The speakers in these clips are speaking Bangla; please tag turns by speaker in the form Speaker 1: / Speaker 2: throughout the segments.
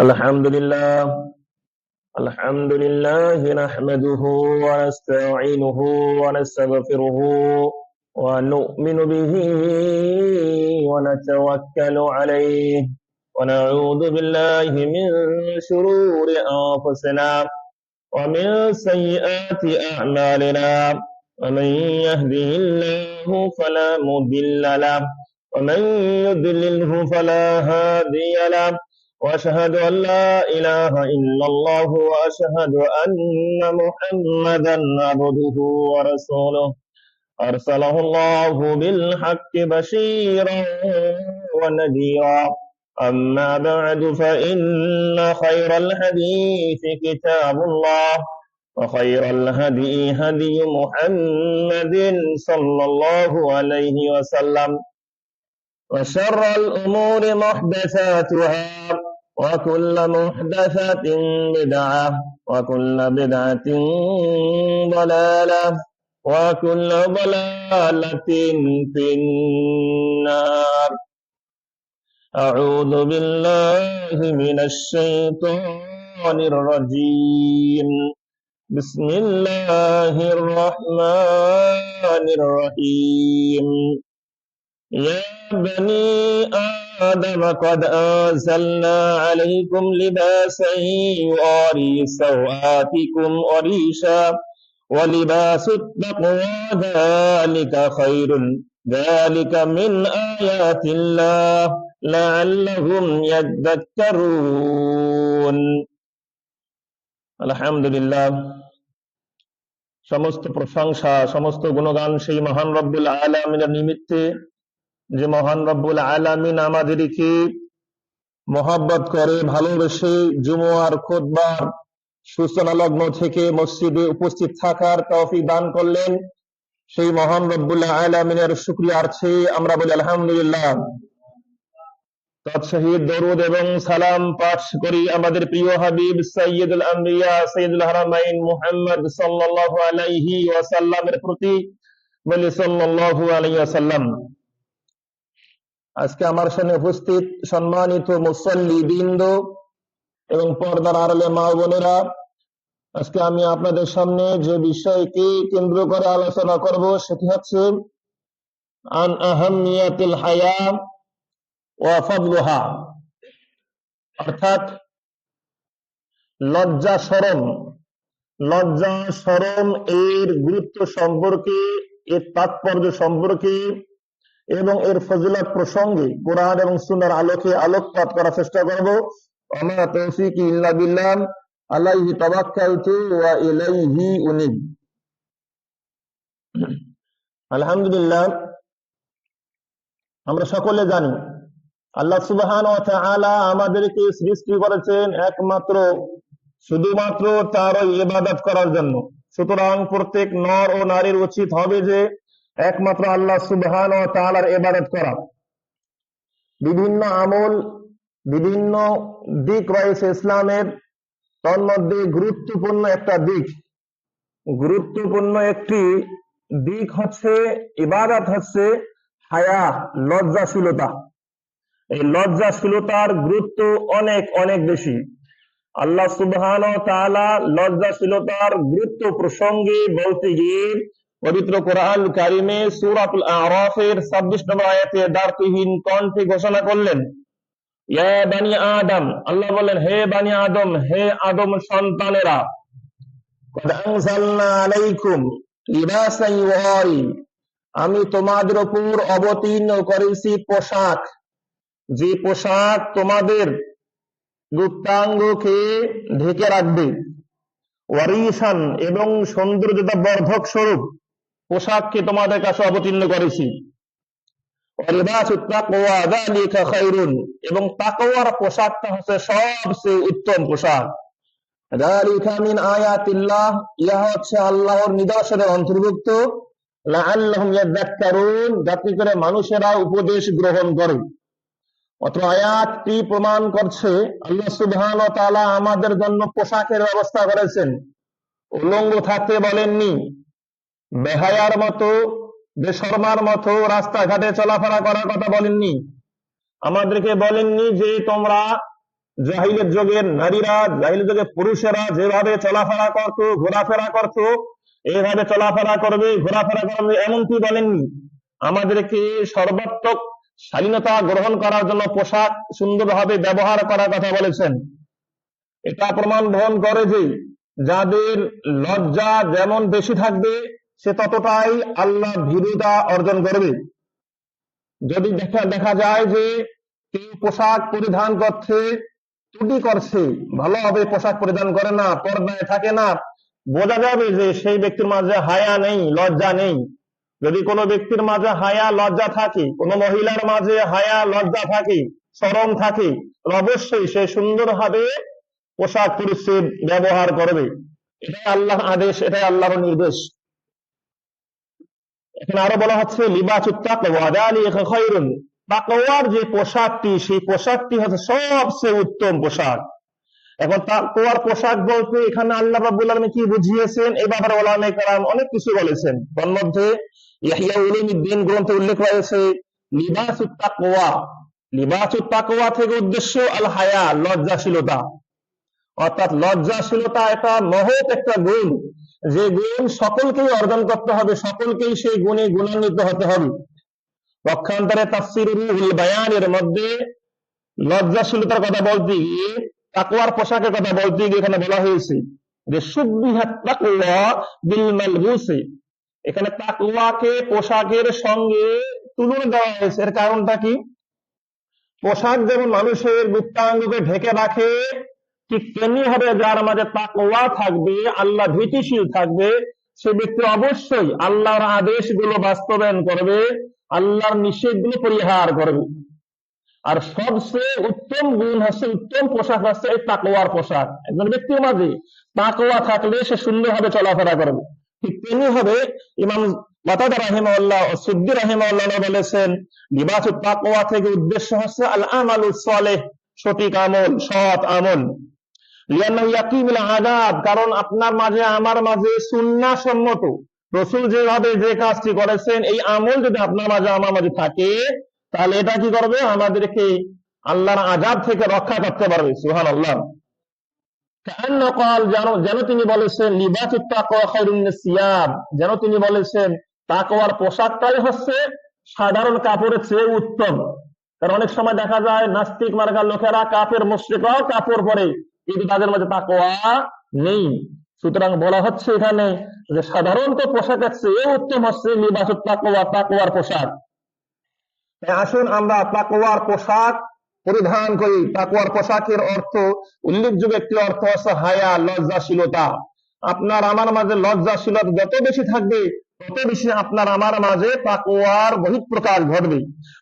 Speaker 1: الحمد لله نحمده ونستعينه ونستغفره ونؤمن به ونتوكل عليه ونعوذ بالله من شرور أنفسنا ومن سيئات أعمالنا ومن يهده الله فلا مضل له ومن يضلله فلا هادي له وأشهد أن لا إله إلا الله وأشهد أن محمدا عبده ورسوله أرسله الله بالحق بشيرا ونذيرا أما بعد فإن خير الحديث كتاب الله وخير الهدي هدي محمد صلى الله عليه وسلم وشر الأمور محدثاتها وكل محدثة بدعة وكل بدعة ضلالة وكل ضلالة في النار. أعوذ بالله من الشيطان الرجيم. بسم الله الرحمن الرحيم. يا بني آدم قد أنزلنا عليكم لباسا يواري سوآتكم وريشا ولباس التقوى ذلك خير ذلك من آيات الله لعلهم يذكرون. আলহামদুলিল্লাহ, সমস্ত প্রশংসা সমস্ত গুণগান সেই মহান রব্বুল আলামিনের নিমিত্তে, যে মহান রব্বুল আলামিন আমাদেরকে মহব্বত করে ভালোবেসে জুমুয়ার খুতবার সূচনা লগ্ন থেকে মসজিদে উপস্থিত থাকার তৌফিক দান করলেন। সেই মহান রব্বুল আলামিনের শুকরিয়ার্থে আমরা বলি আলহামদুলিল্লাহ। তৎসহিত দরুদ এবং সালাম পাঠ করি আমাদের প্রিয় হাবিব সাইয়্যিদুল আম্বিয়া সাইয়্যিদুল হারামাইন মুহাম্মদ সাল্লাল্লাহু আলাইহি ওয়াসাল্লামের প্রতি, বলি সাল্লাল্লাহু আলাইহি ওয়াসাল্লাম। আজকে আমার সামনে উপস্থিত সম্মানিত মুসল্লিবৃন্দ এবং পর্দার আড়ালে মা বোনেরা, আজকে আমি আপনাদের সামনে যে বিষয়কে কেন্দ্র করে আলোচনা করব সেটি হচ্ছে আন আহাম্মিয়াতিল হায়া ওয়া ফাদলুহা, অর্থাৎ লজ্জা শরম এর গুরুত্ব সম্পর্কে, এর তাৎপর্য সম্পর্কে এবং এর ফজিলত প্রসঙ্গে কোরআন এবং সুন্নাহর আলোকে আলোকপাত করার চেষ্টা করব। আমা তৌফিকি ইল্লা বিল্লাহ, আলাইহি তাওয়াক্কালতু ওয়া ইলাইহি উনীব। আলহামদুলিল্লাহ, আমরা সকলে জানি আল্লাহ সুবহানাহু ওয়া তাআলা আমাদেরকে সৃষ্টি করেছেন একমাত্র শুধুমাত্র তারই ইবাদত করার জন্য। সুতরাং প্রত্যেক নর ও নারীর উচিত হবে যে একমাত্র আল্লাহ সুবহানাহু ওয়া তাআলার ইবাদত করা। বিভিন্ন আমল, বিভিন্ন দিক রয়েছে ইসলামের, তার মধ্যে গুরুত্বপূর্ণ একটি দিক হচ্ছে ইবাদত, হচ্ছে হায়া, লজ্জাশীলতা। এই লজ্জাশীলতার গুরুত্ব অনেক অনেক বেশি। আল্লাহ সুবহানাহু ওয়া তাআলা লজ্জাশীলতার গুরুত্ব প্রসঙ্গে বলতে গিয়ে পবিত্র কোরআন কারিমে সূরাতুল আরাফের 26 নম্বর আয়াতে দার্থহীন কণ্ঠে ঘোষণা করলেন, ইয়া বানি আদম, আল্লাহ বলেন হে বানি আদম, হে আদম সন্তানেরা, কদ আনজালনা আলাইকুম লিবাসান ইউয়ারি, আমি তোমাদের উপর অবতীর্ণ করেছি পোশাক, যে পোশাক তোমাদের গুপ্তাঙ্গকে ঢেকে রাখবে, ওয়ারিসান, এবং সৌন্দর্যতা বর্ধক স্বরূপ পোশাককে তোমাদের কাছে অবতীর্ণ করেছি, এবং তাকওয়ার পোশাকটা হচ্ছে সবচেয়ে উত্তম পোশাক। যালিকা মিন আয়াতিল্লাহ, ইহা হচ্ছে আল্লাহর নিদর্শনের অন্তর্ভুক্ত, লাআল্লাহুম ইয়াযাক্কারুন, যাতে করে মানুষেরা উপদেশ গ্রহণ করে। অত্র আয়াতটি প্রমাণ করছে আল্লাহ সুবহানাহু ওয়া তাআলা আমাদের জন্য পোশাকের ব্যবস্থা করেছেন। উলঙ্গ থাকতে বলেননি, বেহায়ার মতো, বেশরমার মতো রাস্তাঘাটে চলাফেরা করার কথা বলেননি। আমাদেরকে বলেননি যে তোমরা জাহিলের যুগের নারীরা, জাহিলের যুগের পুরুষেরা যেভাবে চলাফেরা করতো, ঘোরাফেরা করতো, এইভাবে চলাফেরা করবে, ঘোরাফেরা করবে, এমনকি বলেননি। আমাদেরকে সর্বাত্মক স্বাধীনতা গ্রহণ করার জন্য পোশাক সুন্দরভাবে ব্যবহার করার কথা বলেছেন। এটা প্রমাণ বহন করে যে যাদের লজ্জা যেমন বেশি থাকবে সে ততটাই আল্লাহ ভীরুতা অর্জন করবে। যদি দেখা যায় যে কেউ পোশাক পরিধান করছে, ত্রুটি করছে, ভালোভাবে পোশাক পরিধান করে না, পর্দায় থাকে না, বোঝা যাবে যে সেই ব্যক্তির মাঝে হায়া নেই, লজ্জা নেই। যদি কোনো ব্যক্তির মাঝে হায়া লজ্জা থাকে, কোনো মহিলার মাঝে হায়া লজ্জা থাকে, শরম থাকে, অবশ্যই সে সুন্দরভাবে পোশাক পরিচ্ছদ ব্যবহার করবে। এটাই আল্লাহর আদেশ, এটাই আল্লাহর নির্দেশ। এখানে আরো বলা হচ্ছে লিবাসুত তাকওয়া যালিকা খায়রুন, তাকওয়ার যে পোশাকটি, সেই পোশাকটি হচ্ছে সবচেয়ে উত্তম পোশাক। এখন তাকওয়ার পোশাক বলতে এখানে আল্লাহ রাব্বুল আলামিন কি বুঝিয়েছেন এই ব্যাপারে উলামায়ে কেরাম অনেক কিছু বলেছেন। তার মধ্যে ইহয়া উলুমিদ্দিন গ্রন্থে উল্লেখ রয়েছে লিবাসুত তাকওয়া, লিবাসুত তাকওয়া থেকে উদ্দেশ্য আল হায়া, লজ্জাশীলতা। অর্থাৎ লজ্জাশীলতা এটা মহৎ একটা গুণ, যে গুণ সকলকেই অর্জন করতে হবে, সকলকেই সেই গুণে গুণান্বিত হতে হবে। পক্ষান্তরে তাফসীর রুহুল বায়ানের মধ্যে লজ্জাশীলতার কথা বলতে গিয়ে, তাকওয়ার পোশাকের কথা বলতে গিয়ে এখানে বলা হয়েছে যে সুব্বিহাত তাকওয়া বিল মালবুসি, এখানে তাকওয়াকে পোশাকের সঙ্গে তুলনা দেওয়া হয়েছে। এর কারণটা কি? পোশাক যেমন মানুষের গুপ্তাঙ্গকে ঢেকে রাখে, ঠিক তেমনি হবে যার মাঝে তাকওয়া থাকবে, আল্লাহ ভীতিশীল থাকবে, সে ব্যক্তি অবশ্যই আল্লাহর আদেশগুলো বাস্তবায়ন করবে, আল্লাহর নিষেধগুলো পরিহার করবে। আর সবচেয়ে উত্তম গুণ হচ্ছে, উত্তম পোশাক হচ্ছে এই তাকওয়ার পোশাক। একজন ব্যক্তির মাঝে তাকওয়া থাকলে সে সুন্দরভাবে চলাফেরা করবে। ঠিক তেমনি হবে ইমাম কাতাদা রাহিমাহুল্লাহ ও সুদ্দি রাহিমাহুল্লাহ বলেছেন লিবাসুত তাকওয়া থেকে উদ্দেশ্য হচ্ছে আল আমালুস সালেহ, সঠিক আমল, সৎ আমল। লিআন্নাহু ইয়াকিমুল আদাব, কারণ আপনার মাঝে আমার মাঝে সুন্নাহ সম্মত রাসূল যেভাবে যে কাজটি করেছেন, এই আমল যদি আপনার মাঝে আমার মাঝে থাকে, তাহলে এটা কি করবে? আমাদেরকে আল্লাহর আযাব থেকে রক্ষা করতে পারবে। সুবহানাল্লাহ। কান্না ক্বাল, যেন তিনি বলেছেন লিবাসুত তাকওয়া খায়রুন মিনাস সিয়াব, যেন তিনি বলেছেন তাকওয়ার পোশাকটাই হচ্ছে সাধারণ কাপড়ের চেয়ে উত্তম। কারণ অনেক সময় দেখা যায় নাস্তিক মার্কার লোকেরা, কাফের মুশরিকরাও কাপড় পরে, কিন্তু তাদের মধ্যে তাকওয়া নেই। সুতরাং বলা হচ্ছে এখানে যে সাধারণত পোশাকের চেয়ে উত্তম হচ্ছে লিবাসুত তাকওয়া, তাকওয়ার পোশাক। আসুন আমরা তাকওয়ার পোশাক পরিধান করি। তাকওয়ার পোশাকের অর্থ, উল্লেখযোগ্য একটি অর্থ হচ্ছে হায়া, লজ্জাশীলতা। আপনার আমার মাঝে লজ্জাশীলতা যত বেশি থাকবে, তত বেশি আপনার আমার মাঝে তাকওয়ার বহিঃপ্রকাশ ঘটবে।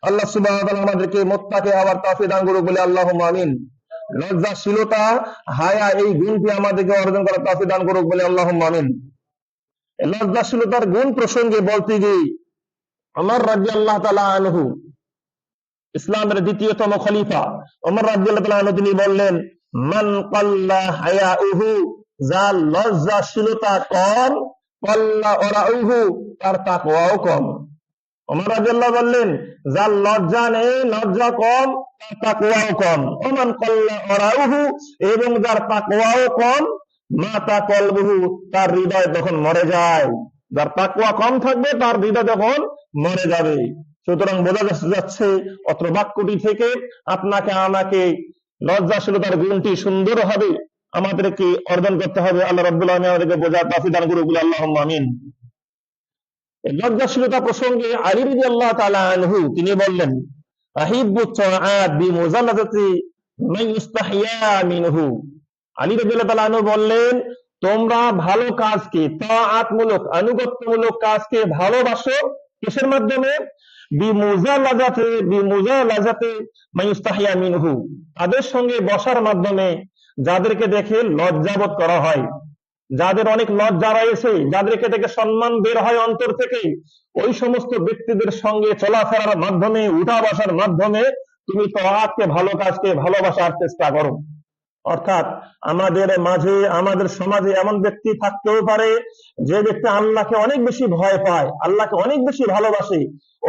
Speaker 1: আল্লাহ সুবহানাহু ওয়া তাআলা আমাদেরকে মুত্তাকি হওয়ার তৌফিক দান করুক বলে আল্লাহুম্মা আমিন। লজ্জাশীলতা, হায়া, এই গুণটি আমাদেরকে অর্জন করার তৌফিক দান করুক বলে আল্লাহুম্মা আমিন। লজ্জাশীলতার গুণ প্রসঙ্গে বলতে গিয়ে ওমর রাদিয়াল্লাহু তাআলা আনহু, ইসলামের দ্বিতীয়তম খলিফা ওমর রাদিয়াল্লাহু তাআলা আনহু, তিনি বললেন মান কাল্লা হায়াউহু, যার লজ্জাশীলতা কম, কাল্লা ওরাউহু, তার তাকওয়াও কম। ওমর রাদিয়াল্লাহু বললেন যার লজ্জা নেই, লজ্জা কম, তার তাকওয়াও কম। ওমান কাল্লা ওরাউহু, এবং যার তাকওয়াও কম, মাতা কলবুহু, তার হৃদয় তখন মরে যায়। যার তাকওয়া কম থাকবে, তার হৃদয় তখন মরে যাবে। সুতরাং বোঝা যাচ্ছে অত্র বাক্যটি থেকে আপনাকে আমাকে লজ্জাশীলতার গুণটি সুন্দরভাবে আমাদেরকে অর্জন করতে হবে। আল্লাহ রাব্বুল আলামিন আমাদেরকে বোঝার তৌফিক দান করুক বলে আল্লাহুম্মা আমিন। লজ্জাশীলতা প্রসঙ্গে আলী রাদিয়াল্লাহু তাআলা আনহু, তিনি বললেন আহিব্বুত তাআত বিমুজাল্লাযাতি মান ইস্তাহিয়া মিনহু। আলী রাদিয়াল্লাহু তাআলা আনহু বললেন, তোমরা ভালো কাজকে, তাআতমূলক, আনুগত্যমূলক কাজকে ভালোবাসো। কিসের মাধ্যমে? বিমুজালাযাতি মান ইস্তাহিয়া মিনহু, তাদের সঙ্গে বসার মাধ্যমে, যাদেরকে দেখে লজ্জাবোধ করা হয়, যাদের অনেক লজ্জা রয়েছে, যাদেরকে দেখে সম্মান বের হয় অন্তর থেকে, ওই সমস্ত ব্যক্তিদের সঙ্গে চলাফেরার মাধ্যমে, উঠা বসার মাধ্যমে তুমি তাআতকে, ভালো কাজকে ভালোবাসার চেষ্টা করো। অর্থাৎ আমাদের মাঝে, আমাদের সমাজে এমন ব্যক্তি থাকতেও পারে যে ব্যক্তি আল্লাহকে অনেক বেশি ভয় পায়, আল্লাহকে অনেক বেশি ভালোবাসে,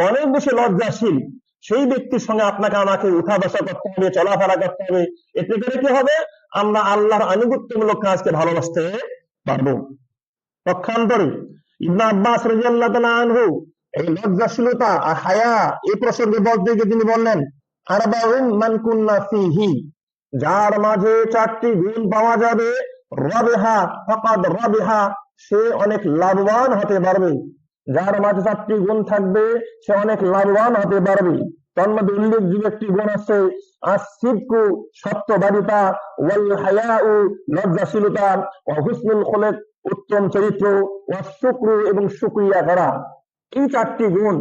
Speaker 1: অনেক বেশি লজ্জাশীল, সেই ব্যক্তির সঙ্গে আপনাকে আমাকে উঠা বসা করতে হবে, চলাফেরা করতে হবে। এতে করে কি হবে? আমরা আল্লাহর আনুগত্যমূলক কাজকে ভালোবাসতে পারবো। পক্ষান্তরে ইবনে আব্বাস রাদিয়াল্লাহু তাআলা আনহু এই লজ্জাশীলতা আর হায়া এই প্রসঙ্গে বলতে গিয়ে তিনি বললেন, আরবাউন মান কুন্না ফিহি, যার মাঝে 4টি গুণ পাওয়া যাবে, রাবিহা ফাকাদ রাবিহা, সে অনেক লাভবান হতে পারবে। যার মাঝে 4টি গুণ থাকবে সে অনেক লাভবান হতে পারবে। তার মধ্যে উল্লেখযোগ্য একটি গুণ আছে আসিদকু, সত্যবাদিতা, ওয়াল হায়াউ, লজ্জাশীলতা, ওয়া হুসনুল খুলুক, উত্তম চরিত্র, ওয়া শুকরু, এবং শুকরিয়া করা। এই 4টি গুণ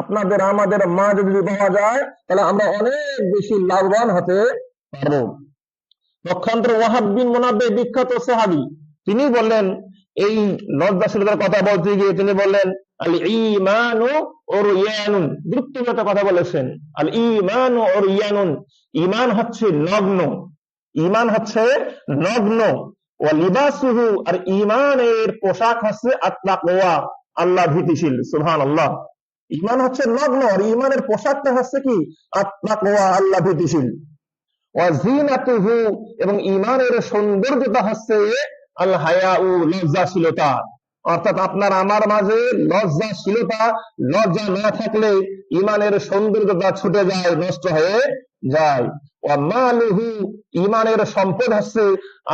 Speaker 1: আপনাদের আমাদের মাঝে যদি পাওয়া যায় তাহলে আমরা অনেক বেশি লাভবান হতে পারবো। পক্ষান্তরে ওয়াহাব বিন মুনাব্বিহ বিখ্যাত সাহাবী, তিনি বললেন এই লজ্জাশীলতার কথা বলতে গিয়ে তিনি বললেন, আল ঈমানু উরয়ানুন, গুরুত্বপূর্ণ কথা বলেছেন। আল ঈমানু উরয়ানুন, ঈমান হচ্ছে নগ্ন, ঈমান হচ্ছে নগ্ন। ওয়া লিবাসুহু, আর ঈমানের পোশাক হচ্ছে আত-তাকওয়া, আল্লাহ ভীতিশীল। সুবহানাল্লাহ। ঈমান হচ্ছে নগ্ন আর ঈমানের পোশাকটা হচ্ছে কি? আত-তাকওয়া, আল্লাহ ভীতিশীল। ওয়া যিনাতুহু, এবং ঈমানের সৌন্দর্যতা হচ্ছে আল হায়াউ, লজ্জাশীলতা। অর্থাৎ আপনার আমার মাঝে লজ্জাশীলতা, লজ্জা না থাকলে ঈমানের সৌন্দর্যতা ছুটে যায়, নষ্ট হয়ে যায়। ওয়া মালুহু, ঈমানের সম্পদ হচ্ছে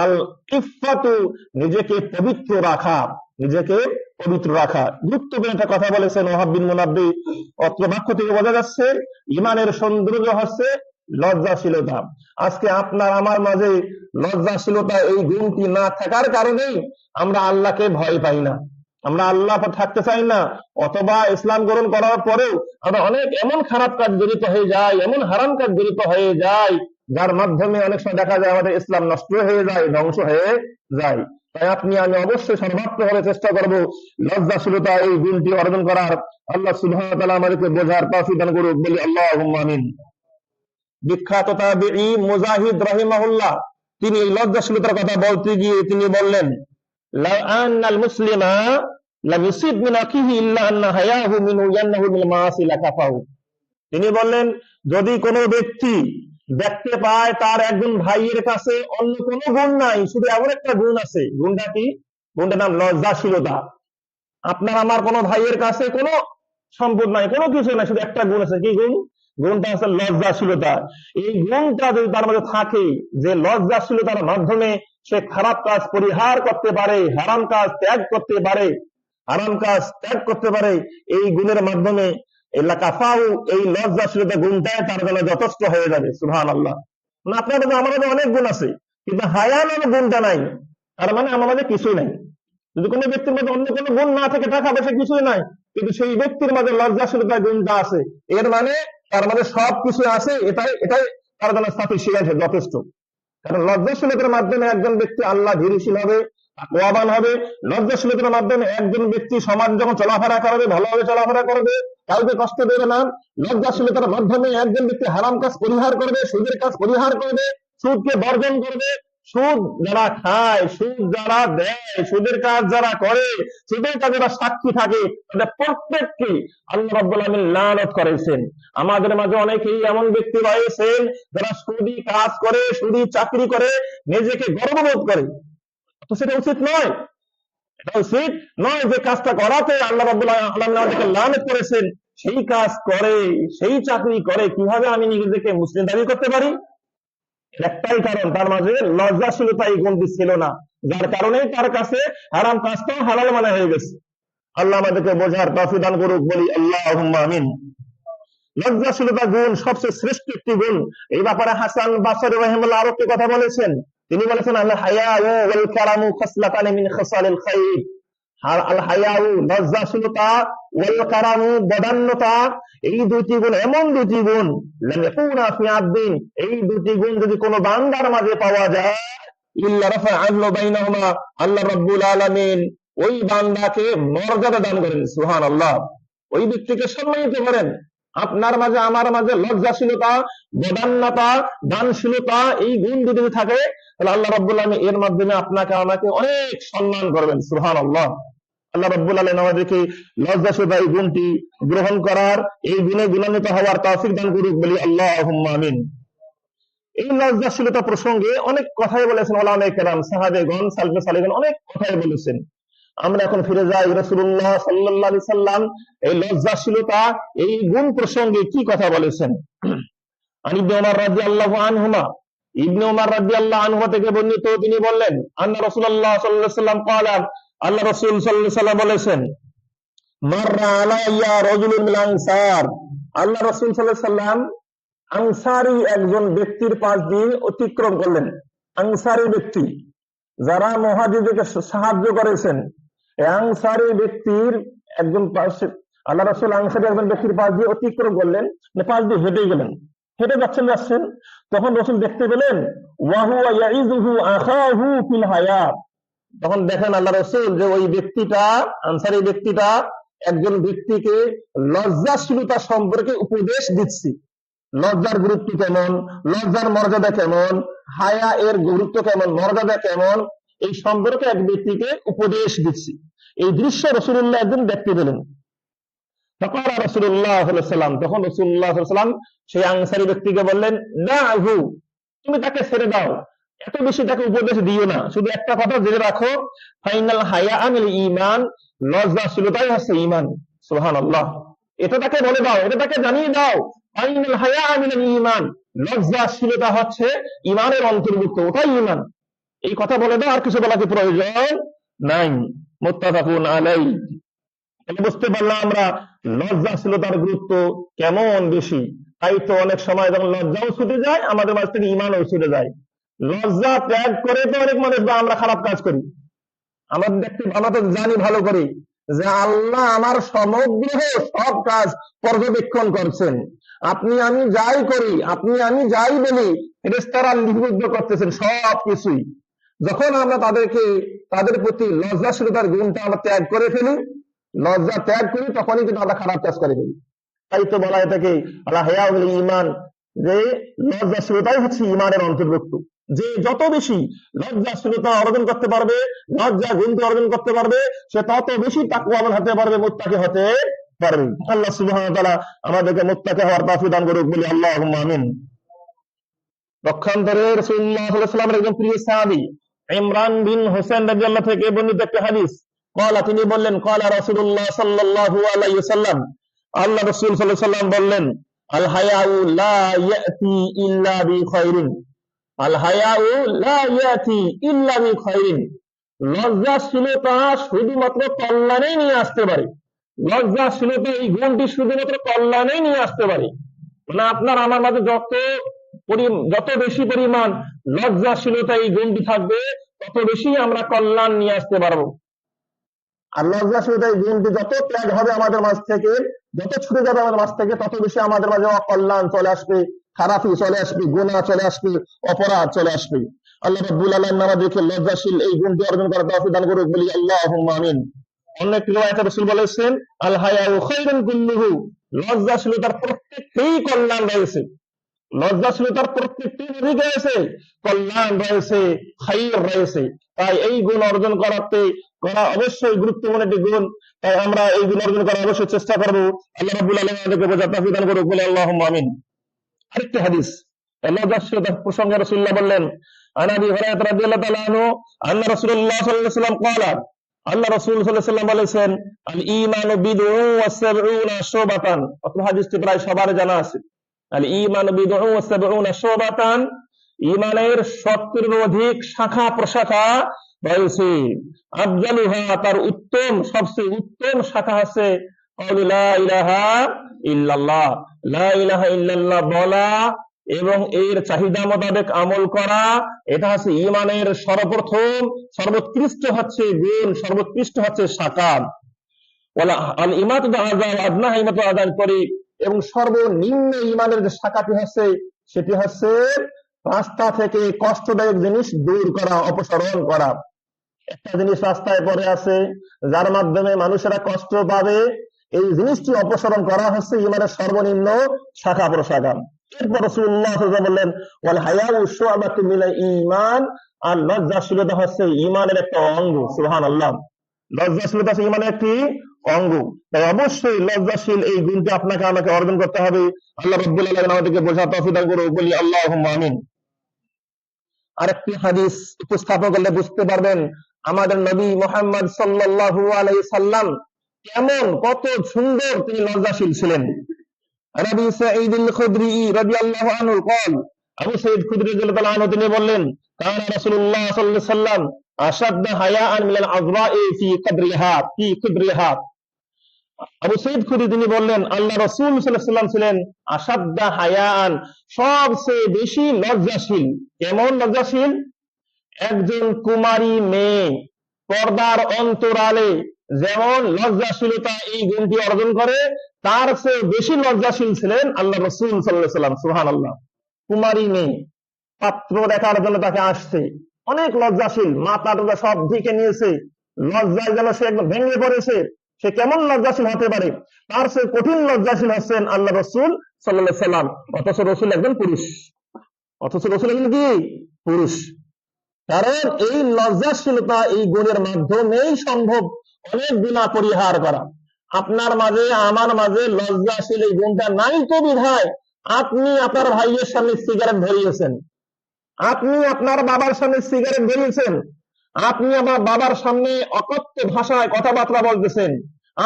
Speaker 1: আল ইফফাতু, নিজেকে পবিত্র রাখা, নিজেকে পবিত্র রাখা। গুরুত্বপূর্ণ একটা কথা বলেছেন ওয়াহাব বিন মুনাব্বিহ। অত্র বাক্য থেকে বোঝা যাচ্ছে ঈমানের সৌন্দর্য হচ্ছে লজ্জাশীলতা। আজকে আপনার আমার মাঝে লজ্জাশীলতা এই গুণটি না থাকার কারণেই আমরা আল্লাহকে ভয় পাই না, আমরা আল্লাহ থাকতে চাই না, অথবা ইসলাম গ্রহণ করার পরেও আমরা অনেক এমন খারাপ কাজ জড়িত হয়ে যায়, এমন হারাম কাজ জড়িত হয়ে যায়, যার মাধ্যমে অনেক সময় দেখা যায় আমাদের ইসলাম নষ্ট হয়ে যায়, ধ্বংস হয়ে যায়। তাই আপনি আমি অবশ্যই সর্বাত্মকভাবে চেষ্টা করব লজ্জাশীলতা এই গুণটি অর্জন করার। আল্লাহ সুবহানাহু ওয়া তাআলা আমাদেরকে বোঝার তৌফিক দান করুক, বলি আল্লাহুম্মা আমিন। বিখ্যাত তাবিঈ মুজাহিদ রাহিমাহুল্লাহ, তিনি এই লজ্জাশীলতার কথা বলতে গিয়ে তিনি বললেন, লাউ আন্নাল মুসলিমা লাম ইউসিব মিন আখিহি ইল্লা আন্না হায়াহু মিনহু ইয়ান্নাহু মিল মাআসি লাকাফাহু। তিনি বললেন, যদি কোনো ব্যক্তি দেখতে পায় তার একজন ভাইয়ের কাছে অন্য কোনো গুণ নাই, শুধু এমন একটা গুণ আছে, গুণটা কি? গুণটার নাম লজ্জাশীলতা। আপনার আমার কোনো ভাইয়ের কাছে কোনো সম্পদ নাই, কোনো কিছু নাই, শুধু একটা গুণ আছে। কি গুণ? গুণটা আছে লজ্জাশীলতা। এই গুণটা যদি তার মধ্যে থাকে, যে লজ্জাশীলতার মাধ্যমে সে খারাপ কাজ পরিহার করতে পারে, হারাম কাজ ত্যাগ করতে পারে, হারাম কাজ ত্যাগ করতে পারে, এই গুণের মাধ্যমে এই লজ্জাশীলতা গুণটাই তার জন্য যথেষ্ট হয়ে যাবে। সুবহানাল্লাহ। না, আপনার মধ্যে আমার মধ্যে অনেক গুণ আছে, কিন্তু হায়া নামে গুণটা নাই, তার মানে আমার মধ্যে কিছুই নাই। যদি কোনো ব্যক্তির মধ্যে অন্য কোনো গুণ না থাকে, টাকা পয়সা কিছুই নাই, কিন্তু সেই ব্যক্তির মধ্যে লজ্জাশীলতার গুণটা আছে, এর মানে তার মধ্যে সব কিছু আছে, এটাই এটাই তার জন্য সাফিসিয়েন্ট, যথেষ্ট। কারণ লজ্জাশীলতার মাধ্যমে একজন ব্যক্তি আল্লাহ ধীরশীল হবে, তাকওয়াবান হবে। লজ্জাশীলতার মাধ্যমে একজন ব্যক্তি সমাজ যখন চলাফেরা করবে, ভালোভাবে চলাফেরা করবে, কাউকে কষ্ট দেবে না। লজ্জাশীলতার মাধ্যমে একজন ব্যক্তি হারাম কাজ পরিহার করবে, সুদের কাজ পরিহার করবে, সুদকে বর্জন করবে। সুদ যারা খায়, সুদ যারা দেয়, সুদের কাজ যারা করে, সুদের কাজে যারা সাক্ষী থাকে, তাদের প্রত্যেককে আল্লাহ রাব্বুল আলামিন লানত করেছেন। আমাদের মাঝে অনেকেই এমন ব্যক্তি রয়েছেন যারা সুদি কাজ করে, সুদি চাকরি করে, নিজেকে গর্ববোধ করে। তো সেটা উচিত নয়, এটা উচিত নয়। যে কাজটা করাতে আল্লাহ রাব্বুল আলামিন আমাদেরকে লানত করেছেন, সেই কাজ করে, সেই চাকরি করে, কিভাবে আমি নিজেকে মুসলিম দাবি করতে পারি? একটাই কারণ, তার মাঝে লজ্জাশীলতা এই গুণটি ছিল না, যার কারণে তার কাছে হারাম কাজটাও হালাল মনে হয়ে গেছে। আল্লাহ আমাদেরকে বোঝার তৌফিক দান করুক, বলি আল্লাহুম্মা আমিন। লজ্জাশীলতা গুণ সবচেয়ে শ্রেষ্ঠ একটি গুণ। এই ব্যাপারে হাসান বাসরি রাহিমাহুল্লাহ আরো একটি কথা বলেছেন। তিনি বলেছেন, আল হায়াউ ওয়াল কারামু খাসলাতানি মিন খাসালিল খায়র। আল হায়াউ লজ্জাশীলতা, ওয়াল কারামু বদান্যতা, এই দুটি গুণ এমন দুটি গুণ, লাম ইয়াকুনা ফি আবদিন, এই দুটি গুণ যদি কোনো বান্দার মাঝে পাওয়া যায়, ইল্লা রাফা'আহু বাইনাহুমা, আল্লাহ রাব্বুল আলামিন ওই বান্দাকে মর্যাদা দান করেন। সুবহানাল্লাহ। ওই ব্যক্তিকে সম্মানিত করেন। আপনার মাঝে আমার মাঝে লজ্জাশীলতা, বদান্যতা, দানশীলতা, এই গুণ যদি থাকে, তাহলে আল্লাহ রাব্বুল আলামিন এর মাধ্যমে আপনাকে আমাকে অনেক সম্মান করবেন। সুবহানাল্লাহ। আল্লাহ রাব্বুল আলামিন আমাদেরকে লজ্জাশীলতা এই গুণটি গ্রহণ করার, এই গুণে গুণান্বিত হওয়ার তৌফিক দান করুক, বলি আল্লাহুম্মা আমিন। এই লজ্জাশীলতা প্রসঙ্গে অনেক কথাই বলেছেন ওলামায়ে কেরাম, সাহাবেগণ, সালফে সালেহগণ অনেক কথাই বলেছেন। আমরা এখন ফিরে যাই রাসূলুল্লাহ সাল্লাল্লাহু আলাইহি সাল্লাম এই লজ্জাশীলতা এই গুণ প্রসঙ্গে কি কথা বলেছেন। আন ইবনে ওমর রাদিয়াল্লাহু আনহুমা, ইবনে ওমর রাদিয়াল্লাহু আনহু থেকে বর্ণিত, তিনি বললেন আন্না রাসূলুল্লাহ সাল্লাল্লাহু আলাইহি সাল্লাম ক্বালা, আল্লাহ রাসূল সাল্লাল্লাহু আলাইহি সাল্লাম বলেছেন, মাররা আলাইয়া রাজুলুন মিনাল আনসার, আল্লাহ রাসূল সাল্লাল্লাহু আলাইহি সাল্লাম আনসারী একজন ব্যক্তির পাশ দিয়ে অতিক্রম করলেন। আনসারী ব্যক্তি যারা মুহাজিরদেরকে সাহায্য করেছেন, এই আনসারী ব্যক্তির একজন পাশে আল্লাহ রাসূল আনসারী একজন ব্যক্তির পাশ দিয়ে অতিক্রম করলেন, মানে পাশ দিয়ে হেঁটে গেলেন, হেঁটে যাচ্ছেন। তখন রাসূল দেখতে পেলেন ওয়া হুয়া ইয়াইযুহু আখাহু ফিল হায়াত, তখন দেখেন আল্লাহ রাসূল যে ওই ব্যক্তিটা, আনসারী ব্যক্তিটা একজন ব্যক্তিকে লজ্জাশীলতা সম্পর্কে উপদেশ দিচ্ছে। লজ্জার গুরুত্ব কেমন, লজ্জার মর্যাদা কেমন, হায়া এর গুরুত্ব কেমন, মর্যাদা কেমন, এই সম্পর্কে এক ব্যক্তিকে উপদেশ দিচ্ছি। এই দৃশ্য রাসূলুল্লাহ একদিন দেখতে পেলেন। তখন রাসূলুল্লাহ সাল্লাল্লাহু আলাইহি ওয়াসাল্লাম, তখন রাসূলুল্লাহ সাল্লাল্লাহু আলাইহি ওয়াসাল্লাম সেই আনসারী ব্যক্তিকে বললেন, দাহু, তুমি তাকে ছেড়ে দাও, এত বেশি তাকে উপদেশ দিও না, শুধু একটা কথা জেনে রাখো, ফাইনাল হায়া মিনাল ঈমান, লজ্জাশীলতাই হচ্ছে ঈমান। সুবহানাল্লাহ, এটা তাকে বলে দাও, এটা তাকে জানিয়ে দাও, ফাইনাল হায়া মিনাল ঈমান, লজ্জাশীলতা হচ্ছে ঈমানের অন্তর্ভুক্ত, ওটাই ঈমান। এই কথা বলে দাও, আর কিছু বলার কি প্রয়োজন নাই। মুত্তাফাকুন আলাইহি। বুঝতে পারলাম আমরা লজ্জাশীলতার গুরুত্ব কেমন বেশি। তাই তো অনেক সময় যখন লজ্জাও ছুটে যায়, আমাদের মাঝ থেকে ঈমানও ছুটে যায়। লজ্জা ত্যাগ করে তো অনেক মানুষ বা আমরা খারাপ কাজ করি। আমরা তো জানি ভালো করে যে আল্লাহ আমার সমগ্র সব কাজ পর্যবেক্ষণ করছেন। আপনি আমি যাই করি, আপনি আমি যাই বলি, ফেরেশতারা লিপিবদ্ধ করতেছেন সব কিছুই। যখন আমরা তাদের প্রতি লজ্জাশীলতার গুণটা আমরা ত্যাগ করে ফেলি, লজ্জা ত্যাগ করি, তখনই কিন্তু আমরা খারাপ কাজ করে ফেলি। তাই তো বলা হয় থাকে আল্লাহ হায়াউল ঈমান, যে লজ্জাশীলতাই হচ্ছে ঈমানের অন্তর্ভুক্ত। যে যত বেশি লজ্জাশীলতা অর্জন করতে পারবে, লজ্জা গুণকে অর্জন করতে পারবে, সে তত বেশি তাকওয়াবান হতে পারবে, মুত্তাকি হতে পারবে। আল্লাহ সুবহানাহু ওয়া তাআলা আমাদেরকে মুত্তাকি হওয়ার তৌফিক দান করুক, বলি আল্লাহুম্মা আমিন। পক্ষান্তরে রাসূলুল্লাহ সাল্লাল্লাহু আলাইহি ওয়াসাল্লামের একজন প্রিয় সাহাবী ইমরান বিন হোসেন রাদিয়াল্লাহু থেকে বর্ণিত একটা হাদিস, ক্বালা, তিনি বললেন, ক্বালা রাসূলুল্লাহ সাল্লাল্লাহু আলাইহি ওয়াসাল্লাম, আল্লাহ রাসূল সাল্লাল্লাহু আলাইহি ওয়াসাল্লাম বললেন, আল হায়াউ লা ইয়াতি ইল্লা বিখাইরিন, আল হায়াউ লা ইয়াতি ইল্লা বিখাইরিন, লজ্জাশীলতা শুধুমাত্র কল্যাণই নিয়ে আসতে পারে। লজ্জাশীলতা এই গুণটি শুধুমাত্র কল্যাণই নিয়ে আসতে পারে। মানে আপনার আমার মাঝে যত বেশি পরিমাণ লজ্জাশীলতা এই গুণটি থাকবে, তত বেশি আমরা কল্যাণ নিয়ে আসতে পারবো। আর লজ্জাশীলতা এই গুণটি যত ত্যাগ হবে আমাদের মাঝ থেকে, যত ছুটে যাবে আমাদের মাঝ থেকে, তত বেশি আমাদের মাঝে অকল্যাণ চলে আসবে, খারাপি চলে আসবে, গুনাহ চলে আসবে, অপরাধ চলে আসবে। আল্লাহ রাব্বুল আলামিন আমাদেরকে লজ্জাশীল এই গুণটি অর্জন করার তৌফিক দান করুক, বলি আল্লাহুম্মা আমিন। অন্য একটি রিওয়ায়াতে রাসূল বলেছেন, আল হায়াউ খায়রুন কুল্লুহু, লজ্জাশীলতার প্রত্যেকটি কল্যাণ রয়েছে, লজ্জাশীলতার প্রত্যেকটি দিক রয়েছে, কল্যাণ রয়েছে, খায়র রয়েছে। তাই এই গুণ অর্জন করা অবশ্যই গুরুত্বপূর্ণ একটি গুণ। তাই আমরা এই গুণ অর্জন করার অবশ্যই চেষ্টা করবো। আল্লাহ রাব্বুল আলামিন আমাদেরকে বোঝার তৌফিক দান করুক, বলি আল্লাহুম্মা আমিন। আরেকটি হাদিস লজ্জাশীলতার প্রসঙ্গে রাসূলুল্লাহ বললেন, আন আবি হুরায়রা রাদিয়াল্লাহু তাআলা আনহু আন্না রাসূলুল্লাহ সাল্লাল্লাহু আলাইহি ওয়াসাল্লাম ক্বালা, আল্লাহ রাসূল সাল্লাল্লাহু আলাইহি ওয়াসাল্লাম বলেছেন, আল ঈমানু বিদউন ওয়া সাবউনা শুবাতান। অথবা হাদিসটি প্রায় সবার জানা আছে। আল ঈমানু বিদউন ওয়া সাবউনা শুবাতান, ঈমানের 70 এর অধিক শাখা প্রশাখা রয়েছে। আফজালুহা, তার উত্তম, সবচেয়ে উত্তম শাখা আছে ক্বাউলু লা ইলাহা ইল্লাল্লাহ, লা ইলাহা ইল্লাল্লাহ বলা এবং এর চাহিদা মোতাবেক আমল করা। এটা হচ্ছে ঈমানের সর্বপ্রথম সর্বোৎকৃষ্ট হচ্ছে গুণ, সর্বোৎকৃষ্ট হচ্ছে শাখা। ওয়ালা আল ইমাতু আযা আদনা ইমাতু আযান তরিক, এবং সর্বনিম্ন ঈমানের যে শাখাটি হচ্ছে, সেটি হচ্ছে রাস্তা থেকে কষ্টদায়ক জিনিস দূর করা, অপসারণ করা। একটা জিনিস রাস্তায় পড়ে আছে, যার মাধ্যমে মানুষেরা কষ্ট পাবে, এই জিনিসটি অপসারণ করা হচ্ছে ঈমানের সর্বনিম্ন শাখা প্রশাখা। এরপর রাসূলুল্লাহ সাল্লাল্লাহু আলাইহি ওয়াসাল্লাম বললেন, ওয়াল হায়াউ শুআবাতুম মিনাল ঈমান, আর লজ্জাশীলতা হচ্ছে ঈমানের একটা অঙ্গ। সুবহানাল্লাহ, লজ্জাশীলতা ইমানের একটি অঙ্গ। তাই অবশ্যই লজ্জাশীল এই গুণটি আপনাকে আমাকে অর্জন করতে হবে। আল্লাহ রাব্বুল আলামিন আমাদেরকে বোঝার তৌফিক দান করুন, বলি আল্লাহুম্মা আমিন। আরেকটি হাদিস উপস্থাপন করলে বুঝতে পারবেন আমাদের নবী মুহাম্মদ সাল্লাল্লাহু আলাইহি সাল্লাম কেমন, কত সুন্দর তিনি লজ্জাশীল ছিলেন। আবু সাঈদ আল খুদরি রাদিয়াল্লাহু আনহু قال, আবু সাঈদ খুদরি রাদিয়াল্লাহু আনহু তিনি বললেন, কানা রাসূলুল্লাহ সাল্লাল্লাহু আলাইহি সাল্লাম আশাদ্দা হায়াআন মিনাল আযরা'i ফি কুদরিহা। আবু সাঈদ খুদরি তিনি বললেন, আল্লাহ রাসূল সাল্লাল্লাহু আলাইহি সাল্লাম ছিলেন আশাদ্দা হায়াআন, সবচেয়ে বেশি লজ্জাশীল। কেমন লজ্জাশীল? একজন কুমারী মেয়ে পর্দার অন্তরালে যেমন লজ্জাশীলতা এই গুণটি অর্জন করে, তার চেয়ে বেশি লজ্জাশীল ছিলেন আল্লাহ রাসূল সাল্লাল্লাহু আলাইহি সাল্লাম। সুবহানাল্লাহ। কুমারী মেয়ে পাত্র দেখার জন্য তাকে আসছে, অনেক লজ্জাশীল, মাথাটা সব ঢেকে নিয়েছে, লজ্জায় যেন সে একদম ভেঙে পড়েছে। সে কেমন লজ্জাশীল হতে পারে? তার চেয়ে কঠিন লজ্জাশীল হচ্ছেন আল্লাহ রাসূল সাল্লাল্লাহু আলাইহি সাল্লাম। অথচ রাসূল একজন পুরুষ, কি পুরুষ। কারণ এই লজ্জাশীলতা এই গুণের মাধ্যমেই সম্ভব অনেক গুনাহ পরিহার করা। আপনার মাঝে আমার মাঝে লজ্জাশীল এই গুণটা নাই তো বিধায় আপনি আপনার ভাইয়ের সামনে সিগারেট ধরিয়েছেন, আপনি আপনার বাবার সামনে সিগারেট ধরিয়েছেন, আপনি আপনার বাবার সামনে অকথ্য ভাষায় কথাবার্তা বলতেছেন,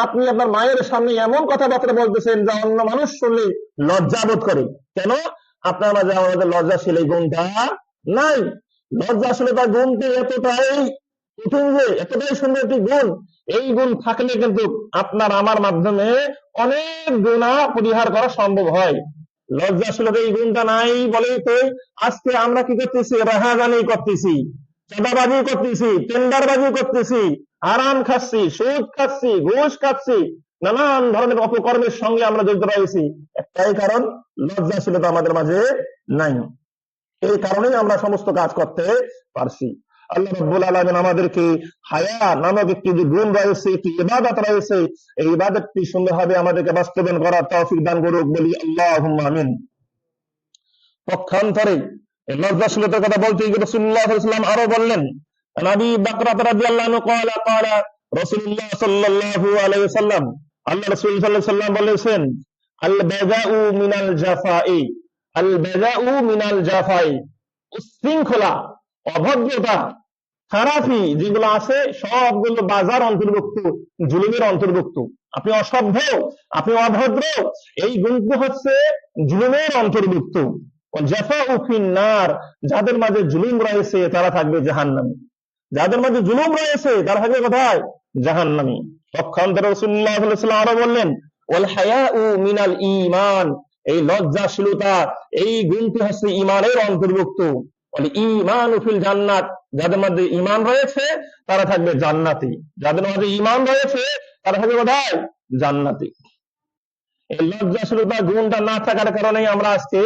Speaker 1: আপনি আপনার মায়ের সামনে এমন কথাবার্তা বলতেছেন যা অন্য মানুষ শুনলে লজ্জা বোধ করে। কেন? আপনার মাঝে আমাদের লজ্জাশীল এই গুণটা নাই। লজ্জাশীলতা গুণটি এতটাই কঠিন যে, এতটাই সুন্দর একটি গুণ, এই গুণ থাকলে কিন্তু আপনার আমার মাধ্যমে অনেক গুনাহ পরিহার করা সম্ভব হয়। লজ্জাশীলতা এই গুণটা নাই বলেই তো আজকে আমরা কি করতেছি? রাহাজানি করতেছি, চাঁদাবাজি করতেছি, টেন্ডারবাজি করতেছি, আরাম খাচ্ছি, সুদ খাচ্ছি, ঘুষ খাচ্ছি, নানান ধরনের অপকর্মের সঙ্গে আমরা জড়িত রয়েছি। একটাই কারণ, লজ্জাশীলতা আমাদের মাঝে নাই। এই কারণেই আমরা সমস্ত কাজ করতে পারছি। আল্লাহ রাব্বুল আলামিন আমাদেরকে হায়া নামক একটি যে গুণ রয়েছে, একটি ইবাদত রয়েছে, এই ইবাদতটি সুন্দরভাবে আমাদেরকে বাস্তবায়ন করার তৌফিক দান করুক, বলি আল্লাহুম্মা আমিন। পক্ষান্তরে এই লজ্জাশীলতার কথা বলতে গিয়ে রাসূলুল্লাহ সাল্লাল্লাহু আলাইহি ওয়াসাল্লাম আরো বললেন, নবী বাকরা রাদিয়াল্লাহু আনহু ক্বালা রাসূলুল্লাহ সাল্লাল্লাহু আলাইহি ওয়াসাল্লাম, আল্লাহ রাসূল সাল্লাল্লাহু আলাইহি ওয়াসাল্লাম বলেছেন, আল বাযাউ মিনাল জাফাই, আল বাযাউ মিনাল জাফাই, উচ্ছৃঙ্খলা, অভদ্রতা, খারাপি যেগুলো আছে সবগুলো বাজার অন্তর্ভুক্ত, জুলুমের অন্তর্ভুক্ত। আপনি অসভ্য, আপনি অভদ্র, এই গুণগুলো হচ্ছে জুলুমের অন্তর্ভুক্ত। জাফাউ ফিন্নার, যাদের মাঝে জুলুম রয়েছে তারা থাকবে জাহান্নামে। যাদের মাঝে জুলুম রয়েছে তারা থাকবে কোথায়? জাহান্নামে। পক্ষান্তরে রাসূলুল্লাহ সাল্লাল্লাহু আলাইহি ওয়াসাল্লাম আরো বললেন, ওয়াল হায়াউ মিনাল ঈমান, এই লজ্জাশীলতা এই গুণটি হচ্ছে ঈমানের অন্তর্ভুক্ত। ওয়াল ঈমানু ফিল জান্নাত, যাদের মধ্যে ঈমান রয়েছে তারা থাকবে জান্নাতি, যাদের মধ্যে ঈমান রয়েছে তারা থাকবে কোথায়? জান্নাতি। এই লজ্জাশীলতা গুণটা না থাকার কারণেই আমরা আজকে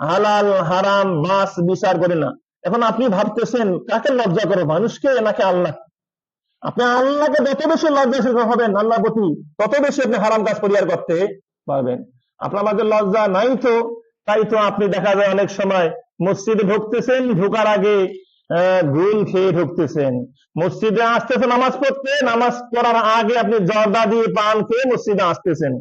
Speaker 1: হালাল হারাম মাছ বিচার করি না। এখন আপনি ভাবতেছেন কাকে লজ্জা করো, মানুষকে নাকি আল্লাহ? আপনি আল্লাহকে যত বেশি লজ্জাশীল হবেন আল্লাহর প্রতি, তত বেশি আপনি হারাম কাজ পরিহার করতে পারবেন। আপনার মাঝে লজ্জা নাই তো, তাই তো আপনি দেখা যায় অনেক সময় মসজিদে ঢুকতেছেন, ঢোকার আগে গুল খেয়ে ঢুকতেছেন, মসজিদে আসতেছেন নামাজ পড়তে, নামাজ পড়ার আগে আপনি জর্দা দিয়ে পান খেয়ে মসজিদে আসতেছেন।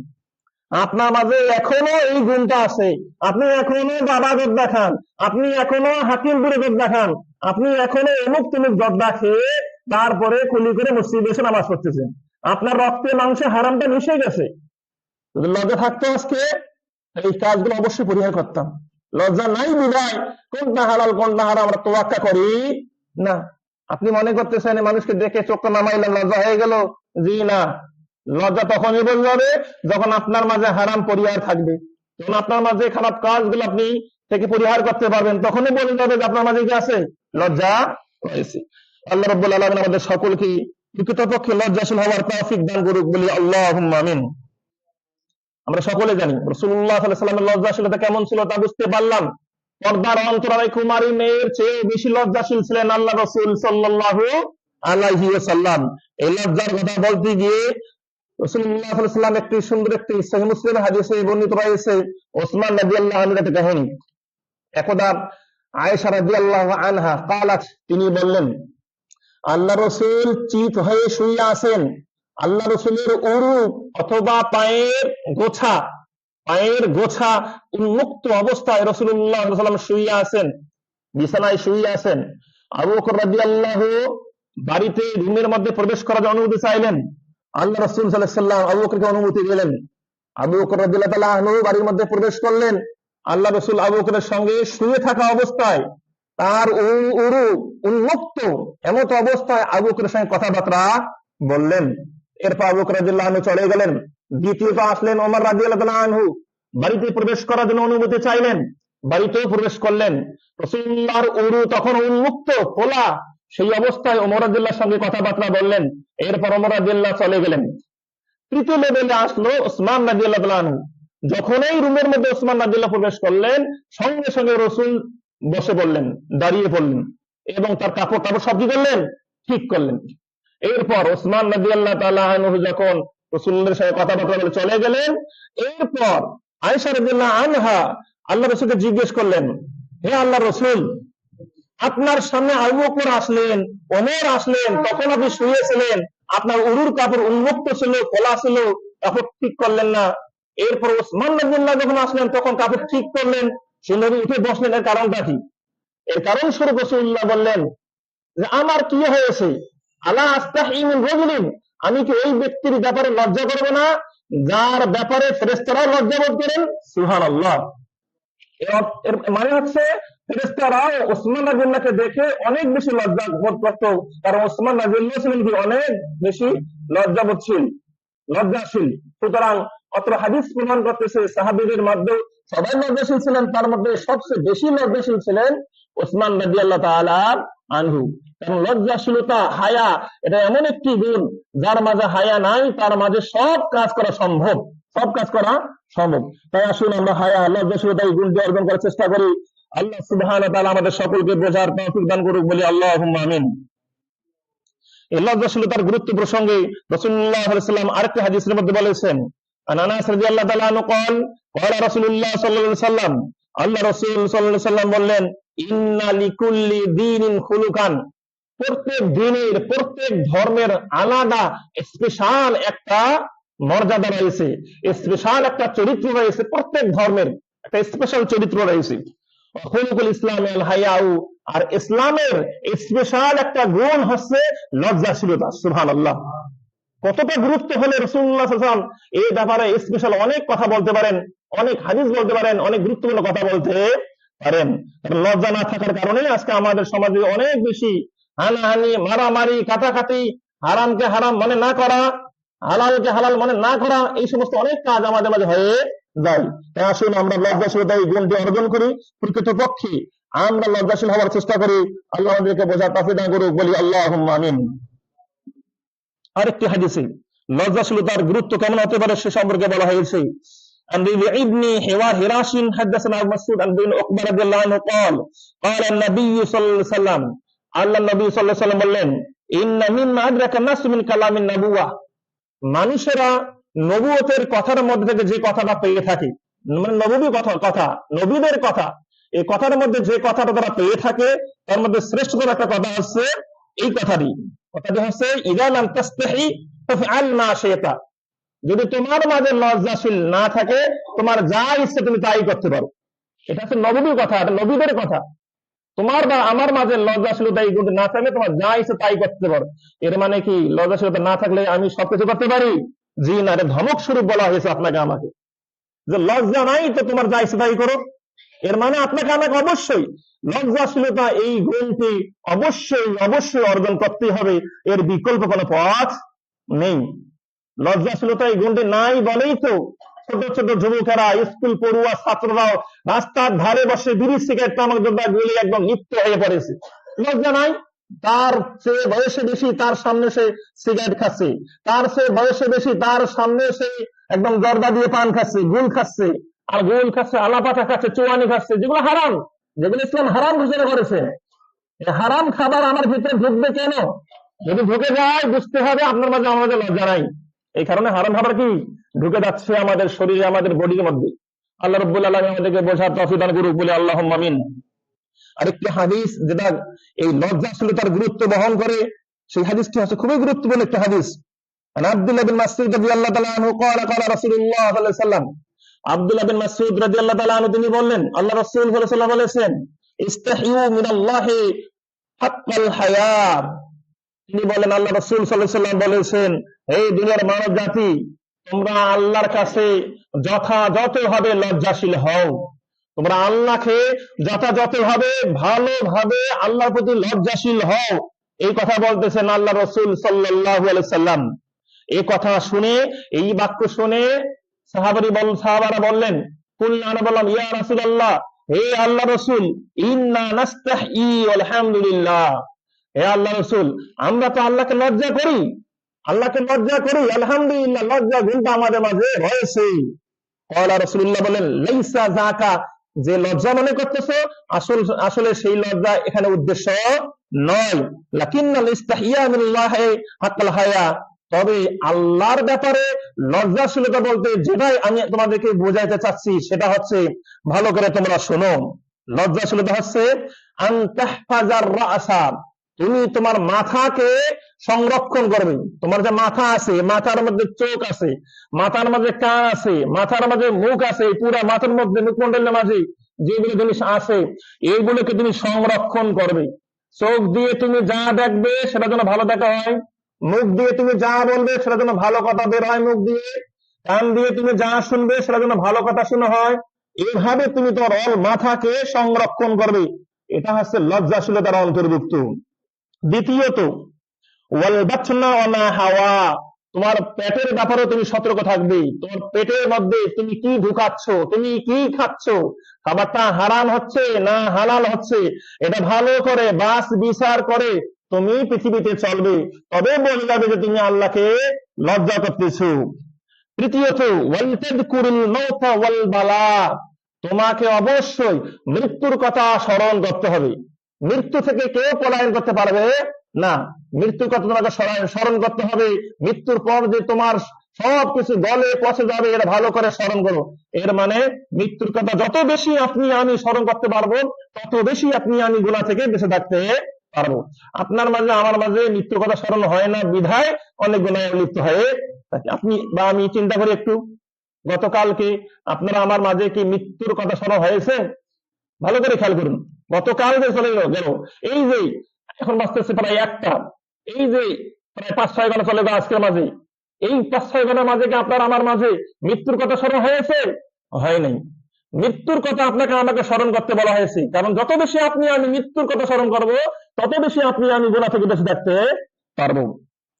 Speaker 1: আপনার মাঝে এখনো এই গুণটা আছে, আপনি এখনো বাবা জর্দা খান, আপনি এখনো হাকিমপুরে জর্দা খান, আপনি এখনো অমুক তমুক জর্দা খেয়ে তারপরে কুলি করে মসজিদে এসে নামাজ পড়তেছেন। আপনার রক্তে মাংসে হারামটা মিশে গেছে। যদি লজ্জা থাকতো আজকে এই কাজগুলো অবশ্যই পরিহার করতাম। লজ্জা নাই বিধায় কোনটা হালাল কোনটা হারাম আমরা তোয়াক্কা করি না। আপনি মনে করতেছেন মানুষকে দেখে চোখটা নামাইলাম লজ্জা হয়ে গেল, জি না। লজ্জা তখনই বোঝা যাবে যখন আপনার মাঝে হারাম পরিহার থাকবে, যখন আপনার মাঝে খারাপ কাজগুলো আপনি থেকে পরিহার করতে পারবেন, তখনই বোঝা যাবে যে আপনার মাঝে কি আছে? লজ্জা রয়েছে। আল্লাহ রাব্বুল আলামিন আমাদের সকলকে প্রকৃতপক্ষে লজ্জাশীল হওয়ার তৌফিক দান করুক, বলি আল্লাহুম্মা আমিন। আমরা সকলে জানি রাসূলুল্লাহ সাল্লাল্লাহু আলাইহি ওয়াসাল্লামের লজ্জাশীলতা কেমন ছিল তা বুঝতে পারলাম। পর্দার অন্তরালে কুমারী মেয়ের চেয়ে বেশি লজ্জাশীল ছিলেন আল্লাহ রাসূল সাল্লাল্লাহু আলাইহি ওয়াসাল্লাম। এই লজ্জার কথা বলতে গিয়ে রাসূলুল্লাহ সাল্লাল্লাহু আলাইহি ওয়াসাল্লাম একটি সুন্দর একটি সহিহ মুসলিম হাদিসে বর্ণিত রয়েছে ওসমান রাদিয়াল্লাহু আনহুর একটি কাহিনী। একদা আয়েশা রাদিয়াল্লাহু আনহা قالت, তিনি বললেন, আল্লাহ রসুল চিত হয়ে শুয়ে আছেন, আল্লাহ রসুলের উরু অথবা পায়ের গোছা উন্মুক্ত অবস্থায় রাসূলুল্লাহ সাল্লাল্লাহু আলাইহি ওয়াসাল্লাম শুয়ে আছেন, বিছানায় শুয়ে আছেন। আবু বকর রাদিয়াল্লাহু বাড়িতে রুমের মধ্যে প্রবেশ করার অনুমতি চাইলেন, আল্লাহ রাসূল সাল্লাল্লাহু আলাইহি ওয়াসাল্লাম আবু বকরকে অনুমতি দিলেন। আবু বকর রাদিয়াল্লাহু তাআলা আনহু বাড়ির মধ্যে প্রবেশ করলেন। আল্লাহ রাসূল আবু বকরের সঙ্গে শুয়ে থাকা অবস্থায় তার উরু উন্মুক্ত এমত অবস্থায় আবু বকরের সঙ্গে কথাবার্তা বললেন। এরপর আবু বকর রাদিয়াল্লাহু আনহু চলে গেলেন। দ্বিতীয়ত আসলেন ওমর রাদিয়াল্লাহু তাআলা আনহু, বাড়িতে প্রবেশ করার জন্য অনুমতি চাইলেন, বাড়িতেও প্রবেশ করলেন। রাসূলুল্লাহর উরু তখন উন্মুক্ত খোলা, সেই অবস্থায় ওমর রাদিয়াল্লাহর সঙ্গে কথাবার্তা বললেন। এরপর ওমর রাদিয়াল্লাহু চলে গেলেন। তৃতীয় লেভেলে আসলো ওসমান রাদিয়াল্লাহু তাআলা আনহু। যখন এই রুমের মধ্যে ওসমান রাদিয়াল্লাহু প্রবেশ করলেন, সঙ্গে সঙ্গে রাসূল বসে পড়লেন, দাঁড়িয়ে পড়লেন এবং তার কাপড় সব কি করলেন, ঠিক করলেন। এরপর ওসমান রাদিয়াল্লাহু তাআলা আনহু যখন রাসূলের সাথে কথাবার্তা বলে চলে গেলেন, এরপর আয়েশা রাদিয়াল্লাহু আনহা আল্লাহ রাসূলকে জিজ্ঞেস করলেন, হে আল্লাহ রাসূল, আপনার সামনে আবু বকর আসলেন, ওমর আসলেন, তখন আপনি শুয়েছিলেন, আপনার উরুর কাপড় উন্মুক্ত ছিল, খোলা ছিল, কাপড় ঠিক করলেন না। এরপর ওসমান রাদিয়াল্লাহু যখন আসলেন তখন কাপড় ঠিক করলেন, সে নবী উঠে বসলেন, এর কারণটা কি? এর কারণ স্বরূপ রাসূলুল্লাহ বললেন যে আমার কি হয়েছে, আলা আস্তাহি মিন রাজুলিন, আমি কি ওই ব্যক্তির ব্যাপারে লজ্জা করব না যার ব্যাপারে ফেরেশতারাও লজ্জা বোধ করেন? সুবহানাল্লাহ। এর মানে হচ্ছে ফেরেশতারাও ওসমান রাদিয়াল্লাহকে দেখে অনেক বেশি লজ্জা বোধ করত, কারণ ওসমান রাদিয়াল্লাহু ছিলেন কি অনেক বেশি লজ্জাশীল। সুতরাং অত্র হাদিস প্রমাণ করতেছে সাহাবীদের মধ্যে সবাই লজ্জাশীল ছিলেন, তার মধ্যে সবচেয়ে বেশি লজ্জাশীল ছিলেন ওসমান রাদিয়াল্লাহু তাআলা আনহু। কারণ লজ্জাশীলতা, হায়া, এটা এমন একটি গুণ, যার মাঝে হায়া নাই তার মাঝে সব কাজ করা সম্ভব। তাই আসুন আমরা হায়া, লজ্জাশীলতা এই গুণটি অর্জন করার চেষ্টা করি। আল্লাহ সুবহানাহু ওয়া তাআলা আমাদের সকলকে বোঝার তৌফিক দান করুক, বলি আল্লাহুম্মা আমিন। এই লজ্জাশীলতার গুরুত্ব প্রসঙ্গে রাসূলুল্লাহ সাল্লাল্লাহু আলাইহি ওয়াসাল্লাম আরেকটি হাদিসের মধ্যে বলেছেন, আনাস রাদিয়াল্লাহু তাআলা আনহু قال قال রাসূলুল্লাহ সাল্লাল্লাহু আলাইহি ওয়াসাল্লাম, আল্লাহ রাসূল সাল্লাল্লাহু আলাইহি ওয়াসাল্লাম বললেন, ইন্না লিকুল্লি দীনিন খুলুকান, প্রত্যেক দিনের, প্রত্যেক ধর্মের আলাদা স্পেশাল একটা মর্যাদা রয়েছে, স্পেশাল একটা চরিত্র রয়েছে, প্রত্যেক ধর্মের একটা স্পেশাল চরিত্র রয়েছে। খুলুকুল ইসলাম আল হায়াউ, আর ইসলামের স্পেশাল একটা গুণ হচ্ছে লজ্জাশীলতা। সুবহানাল্লাহ। কতটা গুরুত্ব হলে রাসূলুল্লাহ সাল্লাল্লাহু আলাইহি ওয়াসাল্লাম এই ব্যাপারে স্পেশাল অনেক কথা বলতে পারেন, অনেক হাদিস বলতে পারেন, অনেক গুরুত্বপূর্ণ কথা বলতে পারেন। লজ্জা না থাকার কারণে আজকে আমাদের সমাজে অনেক বেশি হানাহানি, মারামারি, কাটাকাটি, হারামকে হারাম মনে না করা, হালালকে হালাল মনে না করা, এই সমস্ত অনেক কাজ আমাদের মাঝে হয়ে যায়। তাই আসুন আমরা লজ্জাশীলতা এই গুণটি অর্জন করি, প্রকৃতপক্ষে আমরা লজ্জাশীল হওয়ার চেষ্টা করি। আল্লাহ আমাদেরকে বোঝার তৌফিক দান করুক, বলি আল্লাহুম্মা আমিন। আরেকটি হাদিসে লজ্জাশীলতার গুরুত্ব কেমন হতে পারে সে সম্পর্কে বলা হয়েছে, ابن هراش حدثنا ابو مسعود عن ابن عقبة رضي الله عنه قال قال النبي صلى الله عليه وسلم, আল্লাহ নবী সাল্লাল্লাহু আলাইহি ওয়াসাল্লাম বললেন, ইন্না মিম্মা আদরাকা নাস মিন কালামিন নবুওয়া, মানুষেরা নবুয়তের কথার মধ্যে থেকে যে কথাটা পেয়ে থাকে, মানে নববী কথা, নবীদের কথা, এই কথার মধ্যে যে কথাটা তারা পেয়ে থাকে তার মধ্যে শ্রেষ্ঠতর একটা কথা হচ্ছে এই কথাটি হচ্ছে ইযা লাম তাসতাহি ফাফআল মা শি'তা, যদি তোমার মাঝে লজ্জাশীল না থাকে তোমার যা ইচ্ছে তুমি তাই করতে পারো। এটা হচ্ছে নববীর কথা, এটা নবীদের কথা। তোমার বা আমার মাঝে লজ্জাশীলতা এই গুণ না থাকলে তোমার যা ইচ্ছে তাই করতে পারো। এর মানে কি লজ্জাশীলতা না থাকলে আমি সবকিছু করতে পারি? জি না, এটা ধমক স্বরূপ বলা হয়েছে আপনাকে আমাকে, যে লজ্জা নাই তো তোমার যা ইচ্ছে তাই করো। এর মানে আপনাকে আমাকে অবশ্যই লজ্জাশীলতা এই গুণটি অবশ্যই অর্জন করতে হবে, এর বিকল্প কোনো পথ নেই। লজ্জাশীলতা এই গুণটি নাই বলেই তো ছোট ছোট যুবকেরা, স্কুল পড়ুয়া ছাত্ররাও রাস্তার ধারে বসে বিড়ি সিগারেট তামাক দ্রব্য গুলি একদম লিপ্ত হয়ে পড়েছে। লজ্জা নাই, তার চেয়ে বয়সে বেশি তার সামনে সে সিগারেট খাচ্ছে, তার চেয়ে বয়সে বেশি তার সামনে সে একদম জর্দা দিয়ে পান খাচ্ছে, গুল খাচ্ছে, আর গুল খাচ্ছে, আলাপাতা খাচ্ছে, চুয়ানি খাচ্ছে, যেগুলো হারাম, যেগুলো ইসলাম হারাম ঘোষণা করেছে। হারাম খাবার আমার ভিতরে ঢুকবে কেন? যদি ঢুকে যায় বুঝতে হবে আপনার মাঝে আমার মাঝে লজ্জা নাই। এই কারণে হারাম খাবার কি ঢুকে যাচ্ছে আমাদের শরীরে, আমাদের বডির মধ্যে। আল্লাহ রাব্বুল আলামিন আমাদেরকে বোঝার তৌফিক দান করুক, বলে আল্লাহুম্মা আমিন। আরেকটি হাদিস যেটা এই লজ্জাশীলতার গুরুত্ব বহন করে, সেই হাদিসটি হচ্ছে খুবই গুরুত্বপূর্ণ একটি হাদিস। আব্দুল্লাহ বিন মাসউদ রাদিয়াল্লাহু তাআলা আনহু قال قال রাসূলুল্লাহ সাল্লাল্লাহু আলাইহি ওয়াসাল্লাম, আব্দুল্লাহ বিন মাসউদ রাদিয়াল্লাহু তাআলা আনহু তিনি বললেন, আল্লাহ রাসূল সাল্লাল্লাহু আলাইহি ওয়াসাল্লাম বলেছেন, ইস্তাহিউ মিনাল্লাহি হাক্কাল হায়া। তিনি বলেন, আল্লাহ রাসূল সাল্লাল্লাহু আলাইহি ওয়াসাল্লাম বলেছেন, এই দুনিয়ার মানব জাতি, তোমরা আল্লাহর কাছে যথাযথভাবে লজ্জাশীল হও। তোমরা আল্লাহকে যথাযথভাবে ভালোভাবে আল্লাহর প্রতি লজ্জাশীল হও। এই কথা বলতেছেন আল্লাহ রাসূল সাল্লাল্লাহু আলাইহি ওয়াসাল্লাম। এই কথা শুনে, এই বাক্য শুনে সাহাবারা বললেন, কুলনা, আমরা বললাম, ইয়া রাসূলুল্লাহ, হে আল্লাহ রাসূল, ইন্না নাস্তাহি আলহামদুলিল্লাহ। হে আল্লাহ রাসূল, আমরা তো আল্লাহকে লজ্জা করি, আলহামদুলিল্লাহ, লজ্জা গুণটা আমাদের মাঝে রয়েছে। ক্বালা রাসূলুল্লাহ বলেন, লাইসা যাকা, যে লজ্জা মনে করতেছো, আসলে সেই লজ্জা এখানে উদ্দেশ্য নয়। লাকিন্নাল ইস্তাহিয়া মিনাল্লাহি হাক্কাল হায়া, তবে আল্লাহর ব্যাপারে লজ্জাশীলতা বলতে যেটাই আমি তোমাদেরকে বোঝাইতে চাচ্ছি সেটা হচ্ছে, ভালো করে তোমরা শোনো, লজ্জাশীলতা হচ্ছে আন তাহফাজার রাসা, তুমি তোমার মাথাকে সংরক্ষণ করবে। তোমার যে মাথা আছে, মাথার মধ্যে চোখ আছে, মাথার মধ্যে কান আছে, মাথার মধ্যে মুখ আছে, পুরো মাথার মধ্যে মুখমণ্ডলের মাঝে যেগুলো জিনিস আছে, এইগুলোকে তুমি সংরক্ষণ করবে। চোখ দিয়ে তুমি যা দেখবে সেটা যেন ভালো দেখা হয়, মুখ দিয়ে তুমি যা বলবে সেটা যেন ভালো কথা বের হয় মুখ দিয়ে, কান দিয়ে তুমি যা শুনবে সেটা যেন ভালো কথা শোনা হয়। এইভাবে তুমি তোমার মাথাকে সংরক্ষণ করবে। এটা হচ্ছে লজ্জাশীলতার অন্তর্ভুক্ত। দ্বিতীয়ত, ওয়াল বাতনা ওয়া হাওয়া, তোমার পেটের ব্যাপারে তুমি সতর্ক থাকবে। তোমার পেটের মধ্যে তুমি কি ঢুকাচ্ছ, তুমি কি খাচ্ছ, খাবারটা হারাম হচ্ছে না হালাল হচ্ছে, এটা ভালো করে বাস বিচার করে তুমি পৃথিবীতে চলবে, তবে বোঝা যাবে যে তুমি আল্লাহকে লজ্জা করতেছো। তৃতীয়ত, ওয়াল তাযকুরুল মাউতা ওয়াল বালা, তোমাকে অবশ্যই মৃত্যুর কথা স্মরণ করতে হবে। মৃত্যু থেকে কেউ পলায়ন করতে পারবে না, মৃত্যুর কথা তোমাকে স্মরণ করতে হবে। মৃত্যুর পর যে তোমার সবকিছু গলে পচে যাবে, এটা ভালো করে স্মরণ করো। এর মানে মৃত্যুর কথা যত বেশি আপনি আমি স্মরণ করতে পারবো, তত বেশি আপনি আমি গুনাহ থেকে বেঁচে থাকতে পারবো। আপনার মাঝে আমার মাঝে মৃত্যুর কথা স্মরণ হয় না বিধায় অনেক গুনাহে লিপ্ত হয়ে থাকে। আপনি বা আমি চিন্তা করি একটু, গতকালকে আপনারা আমার মাঝে কি মৃত্যুর কথা স্মরণ হয়েছে? ভালো করে খেয়াল করুন। গতকাল যে চলে গেল, এই যে এখন বাঁচতেছে প্রায় একটা, এই যে প্রায় 5-6 ঘন্টা চলে গেল আজকের মাঝে, এই 5-6 ঘন্টার মাঝে কি আপনার আমার মাঝে মৃত্যুর কথা স্মরণ হয়েছে? হয় নাই। মৃত্যুর কথা আপনাকে আমাকে স্মরণ করতে বলা হয়েছে, কারণ যত বেশি আপনি আমি মৃত্যুর কথা স্মরণ করবো, তত বেশি আপনি আমি গুনাহ থেকে বেঁচে থাকতে পারবো।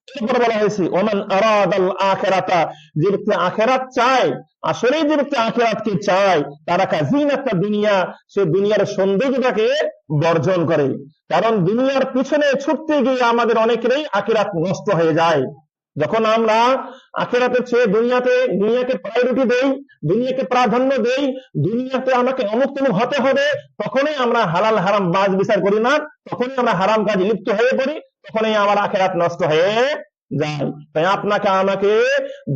Speaker 1: এরপরে বলা হয়েছে, ওমান আরাদাল আখিরাতা, যে ব্যক্তি আখিরাত চায়, আসলে যে ব্যক্তি আখিরাতকে চায়, তারা কাজিনাত দুনিয়া, সে দুনিয়ার সৌন্দর্যটাকে বর্জন করে। কারণ দুনিয়ার পিছনে ছুটতে গিয়ে আমাদের অনেকেরই আখিরাত নষ্ট হয়ে যায়। যখন আমরা আখিরাতের চেয়ে দুনিয়াকে প্রায়োরিটি দেই, দুনিয়াকে প্রাধান্য দেই, দুনিয়াতে আমাকে অমুক তমুক হতে হবে, তখনই আমরা হালাল হারাম বাজ বিচার করি না, তখনই আমরা হারাম কাজে লিপ্ত হয়ে পড়ি, তখনই আমার আখিরাত নষ্ট হয়ে যায়। তাই আপনাকে আমাকে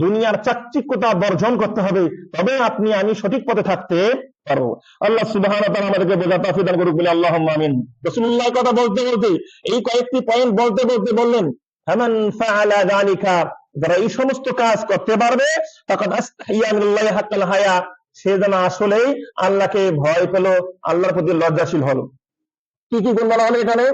Speaker 1: দুনিয়ার চাকচিক্যতা বর্জন করতে হবে, তবে আপনি আমি সঠিক পথে থাকতে পারবো। আল্লাহ সুবহানাহু ওয়া তাআলা আমাদেরকে বোঝার তৌফিক দান করুক বলে আল্লাহুম্মা আমিন। রাসূলুল্লাহর কথা বলতে বলতে, এই কয়েকটি পয়েন্ট বলতে বলতে বললেন, ফামান ফাআলা যালিকা, যারা এই সমস্ত কাজ করতে পারবে, ফাকাদ আস্তাহিয়া মিনাল্লাহি হাক্কাল হায়া, সে যেন আসলেই আল্লাহকে ভয় পেল, আল্লাহর প্রতি লজ্জাশীল হলো। কি কি গুণ বলা হলো এখানে?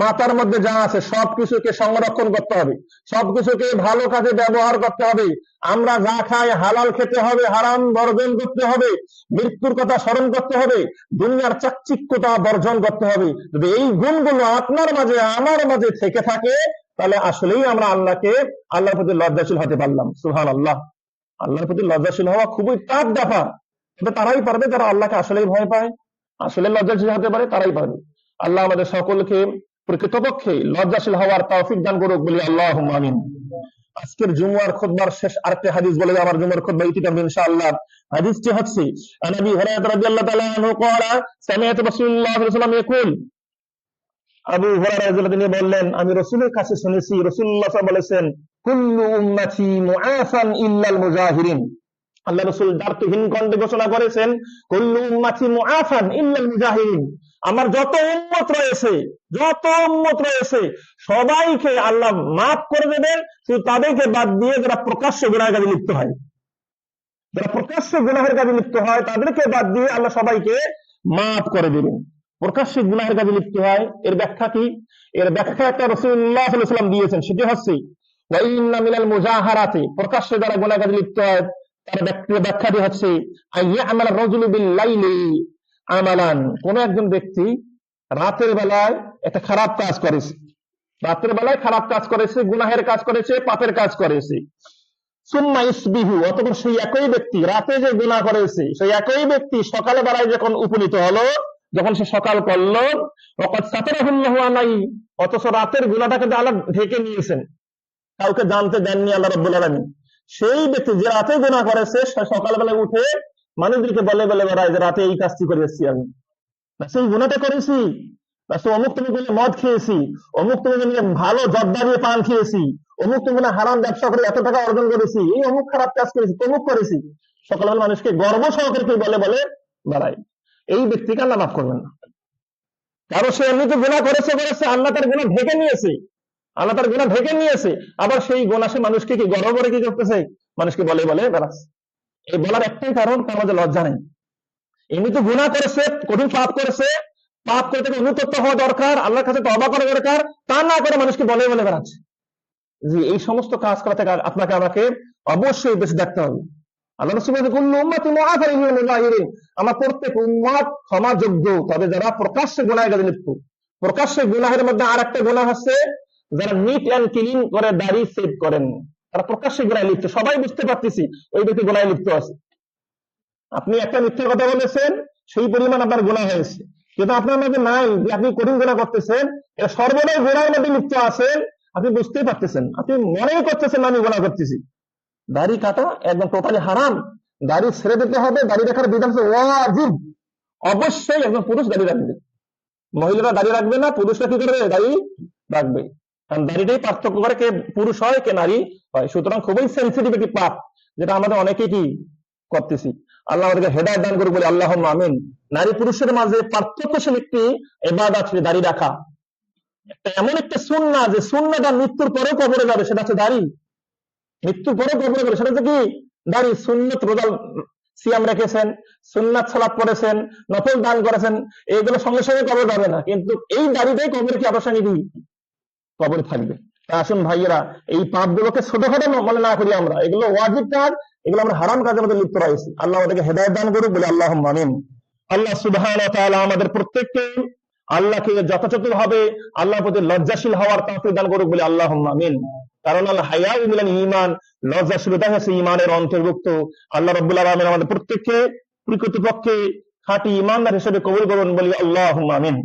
Speaker 1: মাথার মধ্যে যা আছে সবকিছুকে সংরক্ষণ করতে হবে, সবকিছুকে ভালো কাজে ব্যবহার করতে হবে। আমরা যা খাই হালাল খেতে হবে, হারাম বর্জন করতে হবে, মৃত্যুর কথা স্মরণ করতে হবে, দুনিয়ার চাকচিক্যতা বর্জন করতে হবে। যদি এই গুণগুলো আপনার মাঝে আমার মাঝে থেকে থাকে, তাহলে আসলেই আমরা আল্লাহর প্রতি লজ্জাশীল হতে পারলাম। সুবহানাল্লাহ। আল্লাহর প্রতি লজ্জাশীল হওয়া খুবই টাফ ব্যাপার, তবে তারাই পারবে যারা আল্লাহকে আসলেই ভয় পায়, আসলে লজ্জাশীল হতে পারে, তারাই পারবে। আল্লাহ আমাদের সকলকে প্রকৃতপক্ষে লজ্জাশীল হওয়ার তৌফিক দান করুক বলি আল্লাহুম্মা আমিন। আজকের জুমার খুতবার শেষ আরেকটি হাদিস বলে আমার জুমার খুতবা ইতি করব ইনশাআল্লাহ। হাদিসটি হচ্ছে, আনাবি হুরায়রা রাদিয়াল্লাহু তাআলা আনহু ক্বালা সামিআতু রাসূলুল্লাহ সাল্লাল্লাহু আলাইহি ওয়াসাল্লাম ইয়াকুল, আবু হুরায়রা রাদিয়াল্লাহু তিনি বললেন, আমি রাসূলের কাছে শুনেছি রাসূলুল্লাহ সাল্লাল্লাহু আলাইহি ওয়াসাল্লাম বলেছেন, কুল্লু উম্মতি মুআফান ইল্লাল মুজাহিরিন। আল্লাহ রাসূল দার্থহীন কণ্ঠে ঘোষণা করেছেন, কুল্লু উম্মতি মুআফান ইল্লাল মুজাহিরিন, আমার যত উম্মত রয়েছে সবাইকে আল্লাহ মাফ করে দেবেন, শুধু তাদেরকে বাদ দিয়ে যারা প্রকাশ্য গুনাহের কাজে লিপ্ত হয়, তাদেরকে বাদ দিয়ে আল্লাহ সবাইকে মাফ করে দেবেন। প্রকাশ্য গুনাহের কাজে লিপ্ত হয়, এর ব্যাখ্যা কি? এর ব্যাখ্যা একটা রাসূলুল্লাহ সাল্লাল্লাহু আলাইহি ওয়াসাল্লাম দিয়েছেন, সেটি হচ্ছে ওয়া ইন্না মিনাল মুজাহারাতি, প্রকাশ্য যারা গুনাহের কাজে লিপ্ত হয় তার ব্যাখ্যাটি হচ্ছে আইয়ামাল রাজুলু বিল লাইলি আমালান, কোন একজন ব্যক্তি রাতের বেলায় একটা খারাপ কাজ করেছে, গুনাহের কাজ করেছে, পাপের কাজ করেছে, সুম্মা ইসবিহু, অতঃপর সেই একই ব্যক্তি রাতে যে গুনাহ করেছে সেই একই ব্যক্তি সকালে বেলায় যখন উপনীত হলো, যখন সে সকাল করলো, ওয়াকাদ সাতারাহুল্লাহু আলাইহি, অথচ রাতের গুনাহটাকে আল্লাহ ঢেকে নিয়েছেন, কাউকে জানতে দেননি আল্লাহ রাব্বুল আলামিন। সেই ব্যক্তি যে রাতে গুনাহ করেছে সে সকালবেলায় উঠে মানুষদেরকে বলে বেড়ায় যে রাতে এই কাজটি করেছি, আমি সেই গুনাহটা করেছি, অমুক তুমি বলে মদ খেয়েছি, অমুক তুমি ভালো জর্দা দিয়ে পান খেয়েছি, অমুক তুমি হারাম ব্যবসা করে এত টাকা অর্জন করেছি, এই অমুক খারাপ কাজ করেছি, তমুক করেছি, সকালবেলা মানুষকে গর্ব সহকারে বলে বেড়ায়, এই ব্যক্তিকে আল্লাহ মাফ করবেন না। কারণ সে এমনিতে গুনাহ করেছে, আল্লাহ তার গুনাহ ঢেকে নিয়েছে, আবার সেই গুনাহ সে মানুষকে কি গর্ব করে কি করতেছে, মানুষকে বলে বেড়াচ্ছে। এই বলার একটাই কারণ, তার মধ্যে লজ্জা নেই। এমনিতে গুনাহ করেছে, কঠিন পাপ করেছে, পাপ করে থেকে অনুতপ্ত হওয়া দরকার, আল্লাহর কাছে তওবা করা দরকার, তা না করে মানুষকে বলে বেড়াচ্ছে। জি, এই সমস্ত কাজ করা থেকে আপনাকে আমাকে অবশ্যই বেঁচে থাকতে হবে। আল্লাহ রাসূল বলেন কুল্লু উম্মতি মুআফারিন মিনাল মুজাহিরিন, আমার প্রত্যেক উম্মত ক্ষমাযোগ্য, তবে যারা প্রকাশ্যে গুনাহে কাজে লিপ্ত। প্রকাশ্যে গুনাহের মধ্যে আরেকটা গুনাহ হচ্ছে যারা নিট এন্ড ক্লিন করে দাড়ি সেভ করেন, তারা প্রকাশ্যে গুনাহে লিপ্ত, সবাই বুঝতে পারতেছি ওই ব্যক্তি গুনাহে লিপ্ত আছে। আপনি একটা মিথ্যা কথা বলেছেন, সেই পরিমাণ আপনার গুনাহ হয়েছে, কিন্তু আপনার মধ্যে নাই যে আপনি কঠিন গুনাহ করতেছেন, এটা সর্বদাই গুনাহের মধ্যে লিপ্ত আছেন, আপনি বুঝতেই পারতেছেন, আপনি মনেই করতেছেন আমি গুনাহ করতেছি। দাড়ি কাটা একদম টোটালি হারাম, দাড়ি ছেড়ে দিতে হবে, দাড়ি রাখার বিধান ওয়াজিব, অবশ্যই একজন পুরুষ দাড়ি রাখবে, মহিলারা দাড়ি রাখবে না, পুরুষরা কি করবে, দাড়ি রাখবে, কারণ দাড়িটাই পার্থক্য করে কে পুরুষ হয় কে নারী হয়। সুতরাং খুবই সেন্সিটিভ একটি পাপ, যেটা আমাদের অনেকেই কি করতেছি। আল্লাহ আমাদেরকে হেদায়েত দান করে বলে আল্লাহুম্মা আমিন। নারী পুরুষের মাঝে পার্থক্যশীল একটি ইবাদত আছে দাড়ি রাখা, এমন একটা সুন্নাহ যে সুন্নাহটা মৃত্যুর পরেও কবরে যাবে, সেটা হচ্ছে দাড়ি। মৃত্যুর পরেও কবরে যাবে, সেটা হচ্ছে কি দাড়ি। সুন্নত রোজা সিয়াম রেখেছেন, সুন্নাত সালাত পড়েছেন, নফল দান করেছেন, এগুলো সঙ্গে সঙ্গে কবর যাবে না, কিন্তু এই দাড়িটাই কবরে কি আবার সঙ্গে কবরে থাকবে। আসুন ভাইয়েরা, এই পাপগুলোকে ছোটখাটো মনে না করি আমরা, এগুলো ওয়াজিব কাজ, এগুলো আমরা হারাম কাজের মধ্যে লিপ্ত রয়েছি। আল্লাহ আমাদেরকে হেদায়েত দান করুক, বলে আল্লাহুম্মা আমিন। আল্লাহ সুবহানাহু ওয়া তাআলা আমাদের প্রত্যেককে আল্লাহকে যথাযথভাবে আল্লাহর প্রতি লজ্জাশীল হওয়ার তৌফিক দান করুক, বলে আল্লাহুম্মা আমিন। কারণ আল হায়াউ মিনাল ঈমান, লজ্জাশীলতা হচ্ছে ঈমানের অন্তর্ভুক্ত। আল্লাহ রাব্বুল আলামিন আমাদের প্রত্যেককে প্রকৃতপক্ষে খাঁটি ঈমানদার হিসেবে কবুল করুন, বলি আল্লাহুম্মা আমিন।